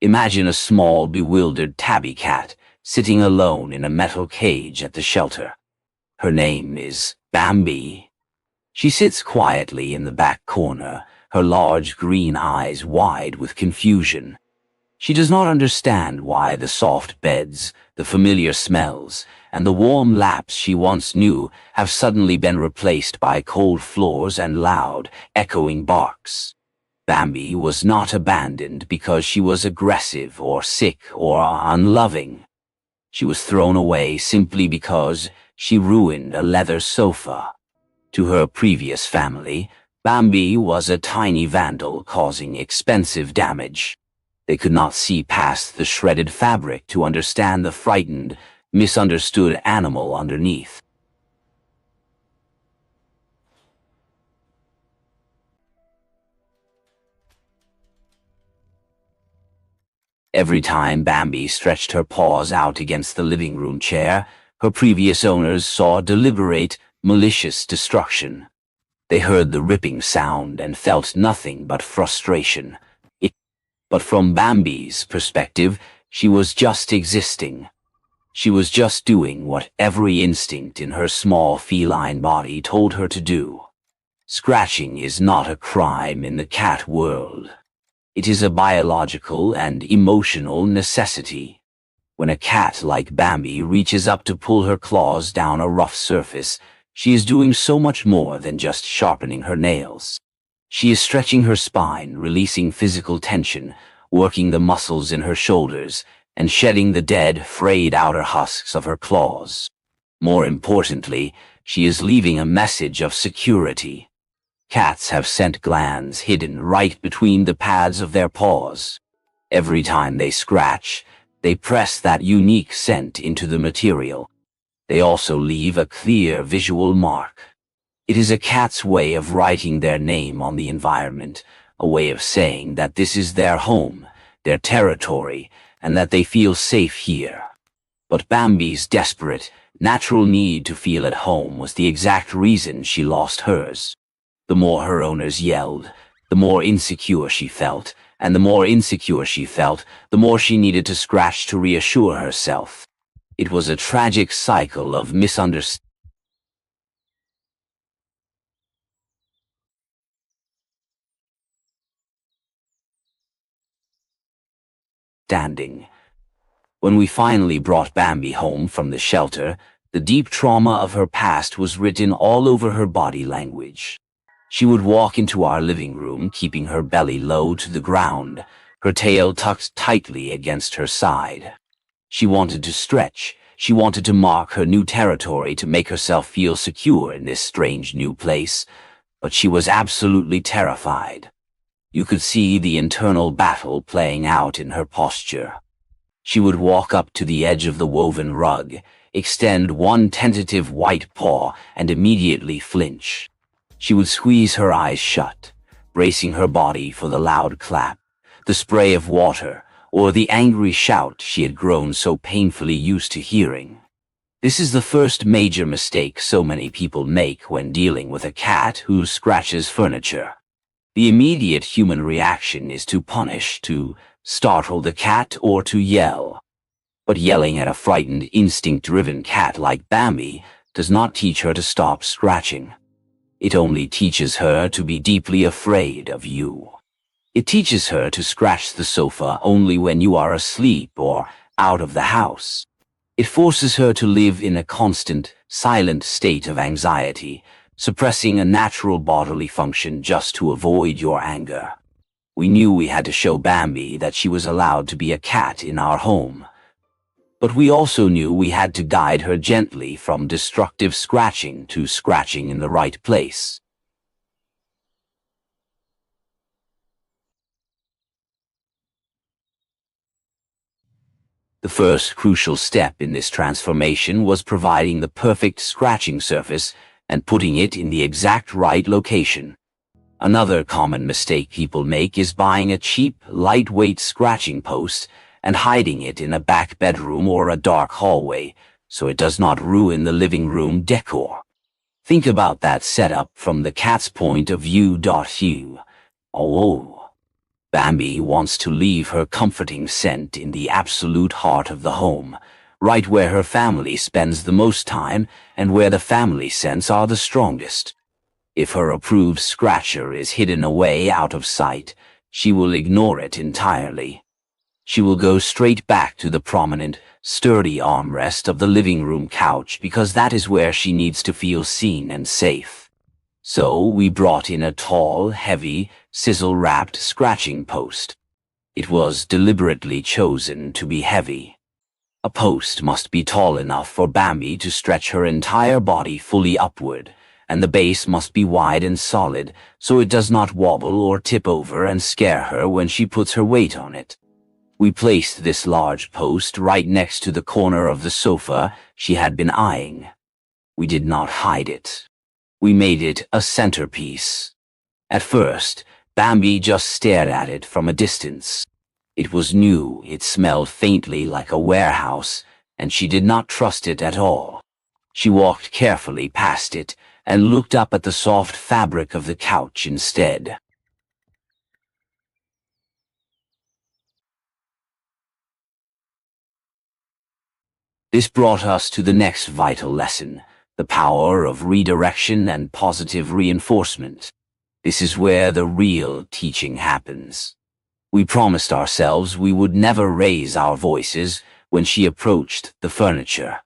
Imagine a small, bewildered tabby cat sitting alone in a metal cage at the shelter. Her name is Bambi. She sits quietly in the back corner, her large green eyes wide with confusion. She does not understand why the soft beds, the familiar smells, and the warm laps she once knew have suddenly been replaced by cold floors and loud, echoing barks. Bambi was not abandoned because she was aggressive or sick or unloving. She was thrown away simply because she ruined a leather sofa. To her previous family, Bambi was a tiny vandal causing expensive damage. They could not see past the shredded fabric to understand the frightened, misunderstood animal underneath. Every time Bambi stretched her paws out against the living room chair, her previous owners saw deliberate, malicious destruction. They heard the ripping sound and felt nothing but frustration. But from Bambi's perspective, she was just existing. She was just doing what every instinct in her small feline body told her to do. Scratching is not a crime in the cat world. It is a biological and emotional necessity. When a cat like Bambi reaches up to pull her claws down a rough surface, she is doing so much more than just sharpening her nails. She is stretching her spine, releasing physical tension, working the muscles in her shoulders, and shedding the dead, frayed outer husks of her claws. More importantly, she is leaving a message of security. Cats have scent glands hidden right between the pads of their paws. Every time they scratch, they press that unique scent into the material. They also leave a clear visual mark. It is a cat's way of writing their name on the environment, a way of saying that this is their home, their territory, and that they feel safe here. But Bambi's desperate, natural need to feel at home was the exact reason she lost hers. The more her owners yelled, the more insecure she felt, and the more insecure she felt, the more she needed to scratch to reassure herself. It was a tragic cycle of misunderstanding. When we finally brought Bambi home from the shelter, the deep trauma of her past was written all over her body language. She would walk into our living room, keeping her belly low to the ground, her tail tucked tightly against her side. She wanted to stretch. She wanted to mark her new territory to make herself feel secure in this strange new place, but she was absolutely terrified. You could see the internal battle playing out in her posture. She would walk up to the edge of the woven rug, extend one tentative white paw, and immediately flinch. She would squeeze her eyes shut, bracing her body for the loud clap, the spray of water, or the angry shout she had grown so painfully used to hearing. This is the first major mistake so many people make when dealing with a cat who scratches furniture. The immediate human reaction is to punish, to startle the cat, or to yell. But yelling at a frightened, instinct-driven cat like Bambi does not teach her to stop scratching. It only teaches her to be deeply afraid of you. It teaches her to scratch the sofa only when you are asleep or out of the house. It forces her to live in a constant, silent state of anxiety, suppressing a natural bodily function just to avoid your anger. We knew we had to show Bambi that she was allowed to be a cat in our home. But we also knew we had to guide her gently from destructive scratching to scratching in the right place. The first crucial step in this transformation was providing the perfect scratching surface and putting it in the exact right location. Another common mistake people make is buying a cheap, lightweight scratching post and hiding it in a back bedroom or a dark hallway so it does not ruin the living room decor. Think about that setup from the cat's point of view. Oh. Bambi wants to leave her comforting scent in the absolute heart of the home, right where her family spends the most time and where the family scents are the strongest. If her approved scratcher is hidden away out of sight, she will ignore it entirely. She will go straight back to the prominent, sturdy armrest of the living room couch because that is where she needs to feel seen and safe. So we brought in a tall, heavy, sisal-wrapped scratching post. It was deliberately chosen to be heavy. A post must be tall enough for Bambi to stretch her entire body fully upward, and the base must be wide and solid so it does not wobble or tip over and scare her when she puts her weight on it. We placed this large post right next to the corner of the sofa she had been eyeing. We did not hide it. We made it a centerpiece. At first, Bambi just stared at it from a distance. It was new, it smelled faintly like a warehouse, and she did not trust it at all. She walked carefully past it and looked up at the soft fabric of the couch instead. This brought us to the next vital lesson, the power of redirection and positive reinforcement. This is where the real teaching happens. We promised ourselves we would never raise our voices when she approached the furniture.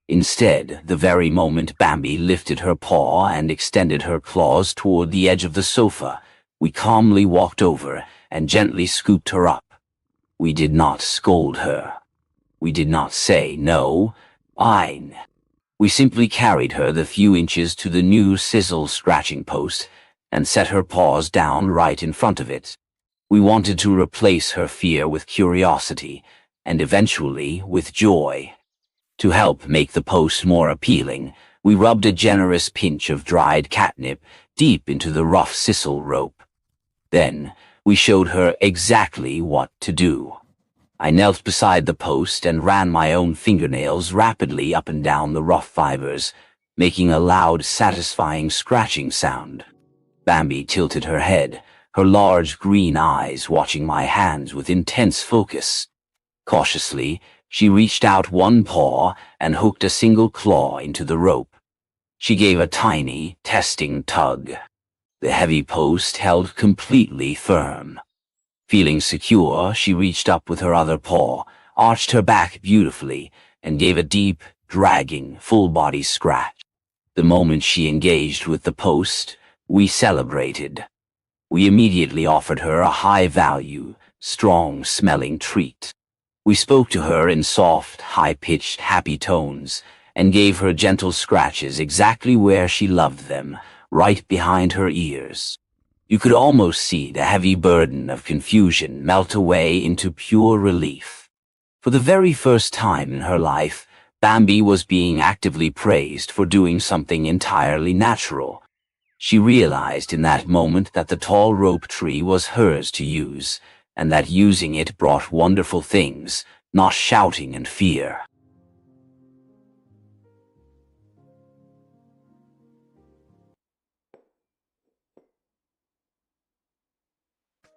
Instead, the very moment Bambi lifted her paw and extended her claws toward the edge of the sofa, we calmly walked over and gently scooped her up. We did not scold her. We did not say, "No, fine." We simply carried her the few inches to the new sisal scratching post and set her paws down right in front of it. We wanted to replace her fear with curiosity, and eventually with joy. To help make the post more appealing, we rubbed a generous pinch of dried catnip deep into the rough sisal rope. Then, we showed her exactly what to do. I knelt beside the post and ran my own fingernails rapidly up and down the rough fibers, making a loud, satisfying scratching sound. Bambi tilted her head, her large green eyes watching my hands with intense focus. Cautiously, she reached out one paw and hooked a single claw into the rope. She gave a tiny, testing tug. The heavy post held completely firm. Feeling secure, she reached up with her other paw, arched her back beautifully, and gave a deep, dragging, full-body scratch. The moment she engaged with the post, we celebrated. We immediately offered her a high-value, strong-smelling treat. We spoke to her in soft, high-pitched, happy tones, and gave her gentle scratches exactly where she loved them, right behind her ears. You could almost see the heavy burden of confusion melt away into pure relief. For the very first time in her life, Bambi was being actively praised for doing something entirely natural. She realized in that moment that the tall rope tree was hers to use, and that using it brought wonderful things, not shouting and fear.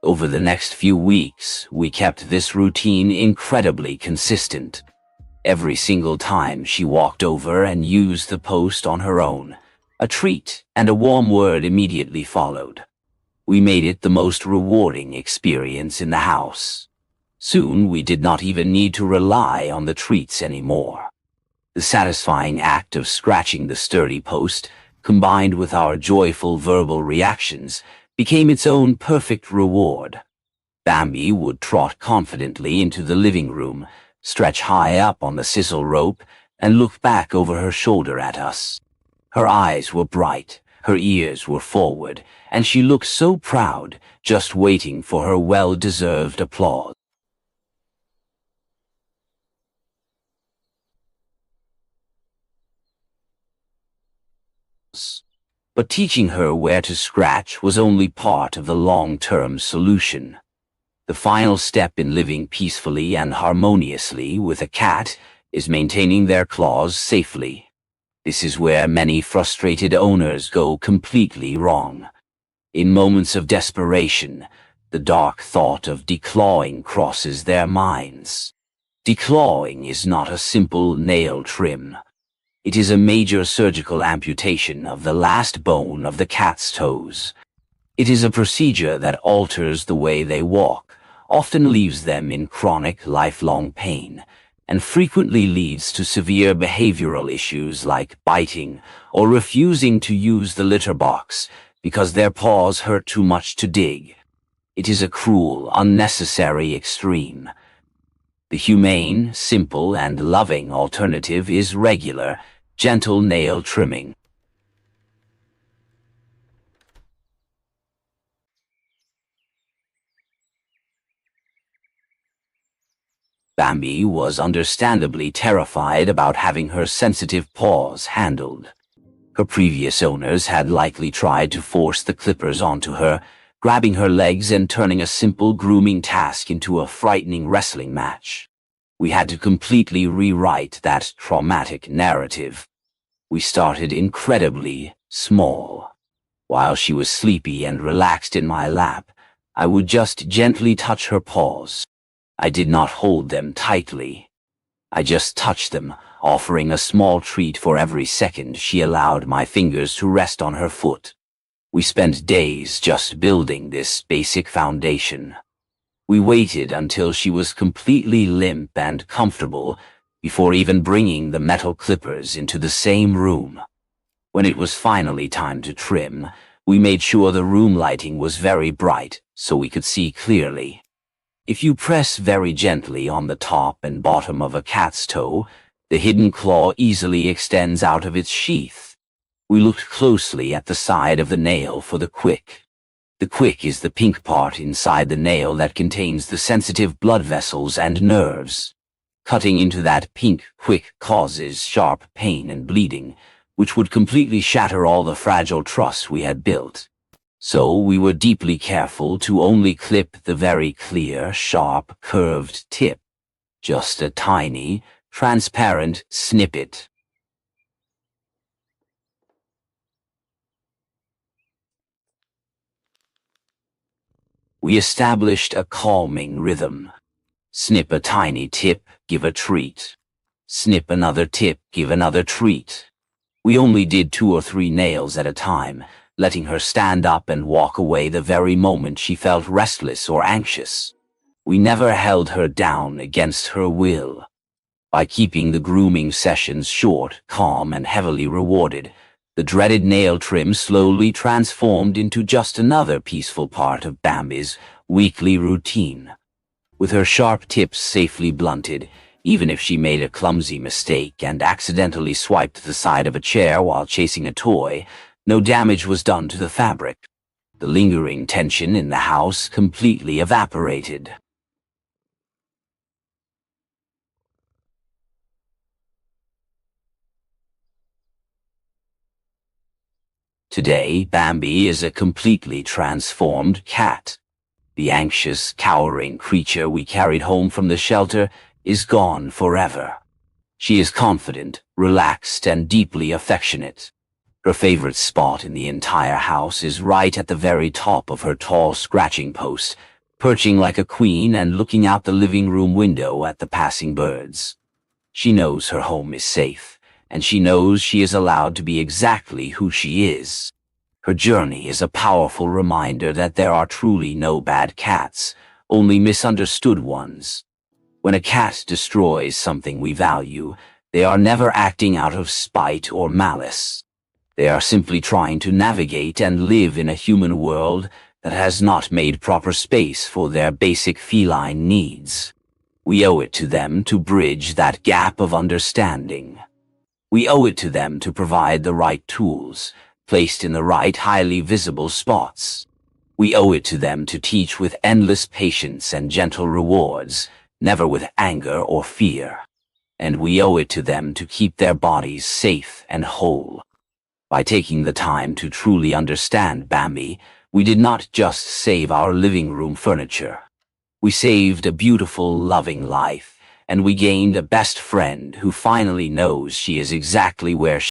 Over the next few weeks, we kept this routine incredibly consistent. Every single time she walked over and used the post on her own, a treat and a warm word immediately followed. We made it the most rewarding experience in the house. Soon we did not even need to rely on the treats anymore. The satisfying act of scratching the sturdy post, combined with our joyful verbal reactions, became its own perfect reward. Bambi would trot confidently into the living room, stretch high up on the sisal rope, and look back over her shoulder at us. Her eyes were bright, her ears were forward, and she looked so proud, just waiting for her well-deserved applause. But teaching her where to scratch was only part of the long-term solution. The final step in living peacefully and harmoniously with a cat is maintaining their claws safely. This is where many frustrated owners go completely wrong. In moments of desperation, The dark thought of declawing crosses their minds. Declawing is not a simple nail trim. It is a major surgical amputation of the last bone of the cat's toes. It is a procedure that alters the way they walk, often leaves them in chronic, lifelong pain, and frequently leads to severe behavioral issues like biting or refusing to use the litter box because their paws hurt too much to dig. It is a cruel, unnecessary extreme. The humane, simple, and loving alternative is regular, gentle nail trimming. Bambi was understandably terrified about having her sensitive paws handled. Her previous owners had likely tried to force the clippers onto her, grabbing her legs and turning a simple grooming task into a frightening wrestling match. We had to completely rewrite that traumatic narrative. We started incredibly small. While she was sleepy and relaxed in my lap, I would just gently touch her paws. I did not hold them tightly. I just touched them, offering a small treat for every second she allowed my fingers to rest on her foot. We spent days just building this basic foundation. We waited until she was completely limp and comfortable before even bringing the metal clippers into the same room. When it was finally time to trim, we made sure the room lighting was very bright so we could see clearly. If you press very gently on the top and bottom of a cat's toe, the hidden claw easily extends out of its sheath. We looked closely at the side of the nail for the quick. The quick is the pink part inside the nail that contains the sensitive blood vessels and nerves. Cutting into that pink quick causes sharp pain and bleeding, which would completely shatter all the fragile trust we had built. So we were deeply careful to only clip the very clear, sharp, curved tip. Just a tiny, transparent snippet. We established a calming rhythm. Snip a tiny tip, give a treat. Snip another tip, give another treat. We only did 2 or 3 nails at a time, letting her stand up and walk away the very moment she felt restless or anxious. We never held her down against her will. By keeping the grooming sessions short, calm, and heavily rewarded, the dreaded nail trim slowly transformed into just another peaceful part of Bambi's weekly routine. With her sharp tips safely blunted, even if she made a clumsy mistake and accidentally swiped the side of a chair while chasing a toy, no damage was done to the fabric. The lingering tension in the house completely evaporated. Today, Bambi is a completely transformed cat. The anxious, cowering creature we carried home from the shelter is gone forever. She is confident, relaxed, and deeply affectionate. Her favorite spot in the entire house is right at the very top of her tall scratching post, perching like a queen and looking out the living room window at the passing birds. She knows her home is safe, and she knows she is allowed to be exactly who she is. Her journey is a powerful reminder that there are truly no bad cats, only misunderstood ones. When a cat destroys something we value, they are never acting out of spite or malice. They are simply trying to navigate and live in a human world that has not made proper space for their basic feline needs. We owe it to them to bridge that gap of understanding. We owe it to them to provide the right tools, placed in the right highly visible spots. We owe it to them to teach with endless patience and gentle rewards, never with anger or fear. And we owe it to them to keep their bodies safe and whole. By taking the time to truly understand Bambi, we did not just save our living room furniture. We saved a beautiful, loving life, and we gained a best friend who finally knows she is exactly where